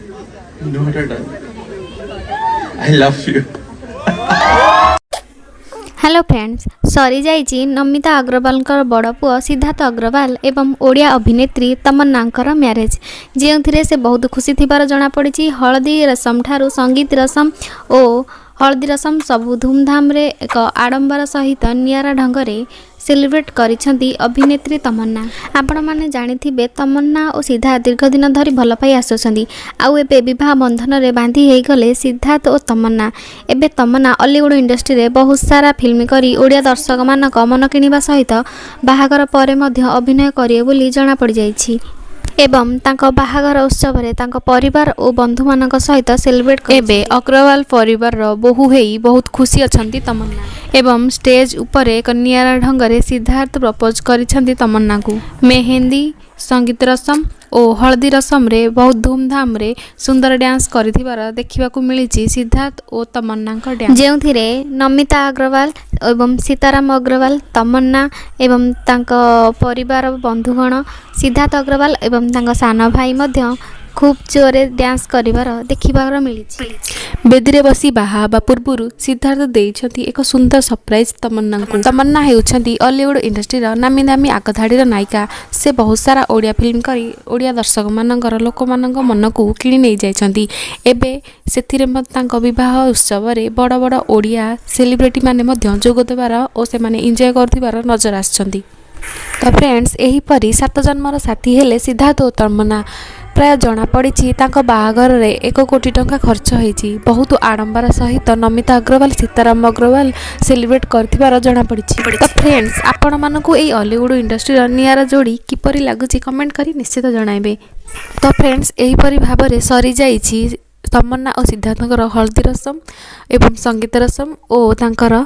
Not at all. I love you. Hello friends सरी जाइए नमिता अग्रवाल बड़ पुओ सिद्धार्थ अग्रवाल एवं ओडिया अभिनेत्री तमन्ना मैरेज जो से बहुत खुशी थिबार जना पड़ी। हलदी रसम ठारू संगीत रसम और हलदी रसम सबु धूमधाम रे एक आडंबर सहित नियारा ढंगरे सेलिब्रेट करिसेंती अभिनेत्री तमन्ना। आपण माने जानिथिबे तमन्ना और सिद्धार्थ दीर्घ दिन धरी भल पाई आसुछंती आउ एबे विवाह बंधन रे बांधी हे गले सिद्धार्थ और तमन्ना। एबे तमन्ना हॉलीवुड इंडस्ट्री रे बहुत सारा फिल्म करी ओडिया दर्शक मानक मन किनिबा सहित बाहागर परे मध्य अभिनय करिए बोली जणा पड़ जाइछि एवं तांको बाहागर उत्सव रे तांको परिवार और बंधु मानक सहित सेलिब्रेट एबे अग्रवाल परिवार रो बहु हेई बहुत खुशी अछंती तमन्ना एवं स्टेज ऊपर एक नियारा ढंगरे सिद्धार्थ प्रपोज करिसेंती तमन्ना को। मेहंदी संगीत रसम और हलदी रसम रे बहुत धूमधाम रे सुंदर डांस करिथिबार देखिबा को मिलिछि सिद्धार्थ और तमन्ना का डांस जेउथिरे नमिता अग्रवाल एवं सीताराम अग्रवाल तमन्ना एवं तांको परिवार बंधुगण सिद्धार्थ अग्रवाल एवं तांको सान भाई मध्य खूब जोरे डांस करिवार देखिबार मिलिछि। बेदीरे बसी बाहा बा पूर्वरु सिद्धार्थ देइछंती एक सुंदर सरप्राइज तमन्ना को। तमन्ना हेउछंती हॉलीवुड इंडस्ट्री रा नामी नामी आगधाड़ी नायिका। से बहुत सारा ओडिया फिल्म करी ओडिया दर्शक मानकर लोक मानक मन को किणी नै जाइछंती। एबे सेथिरे तांको विवाह उत्सव रे बड़ बड़ ओडिया सेलिब्रिटी माने मध्य जोग देबार और से माने एन्जॉय करथिबार नजर आछंती। तो फ्रेंड्स एही परी 7 जन्मर साथी हेले सिद्धार्थ और तमन्ना। प्राय जना पड़ी बाहागर रे 1 कोटी टंका खर्च होईची। बहुत आडंबर सहित नमिता अग्रवाल सीताराम अग्रवाल सेलिब्रेट करथिबार जना पड़ी। तो फ्रेंड्स आपण मानकू एई हॉलीवुड इंडस्ट्री रा नियारा जोड़ी किपरि लागुची कमेंट करी निश्चित जणाइबे। तो फ्रेंड्स एही परी भाबरे सरी जाईची तमन्ना और सिद्धार्थकर हल्दी रसम एवं संगीत रसम और तांकर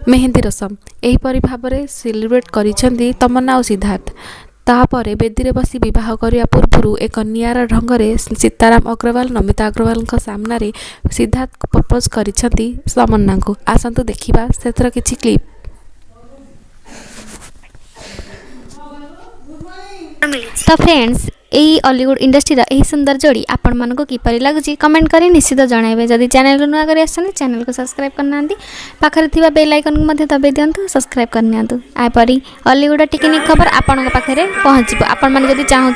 मेहंदी रसम एही परी भाबरे सेलिब्रेट करिसेंती तमन्ना और सिद्धार्थ। तापरे बेदीरे बसी विवाह करिया पूर्वरु एक नियारा ढंगरे सीताराम अग्रवाल नमिता अग्रवाल सामना रे सिद्धार्थ प्रपोज करिसेंती तमन्ना को। आसंतु देखिबा सेतर किछि क्लिप। तो फ्रेंड्स यही हॉलीवुड इंडस्ट्री यही सुंदर जोड़ी आपण मानक किपरि लागुची कमेंट करी निश्चित जणाइबे। जदि चैनल को नुआ करी आछन चैनल को सब्सक्राइब करना पाखरे थिबा बेल आइकन को मध्ये दबाई दियंतु सब्सक्राइब करनियंतु। आ परी हॉलीवुड टिकनी खबर आपण पाखरे पहुंचबो। आपण माने जदि चाहू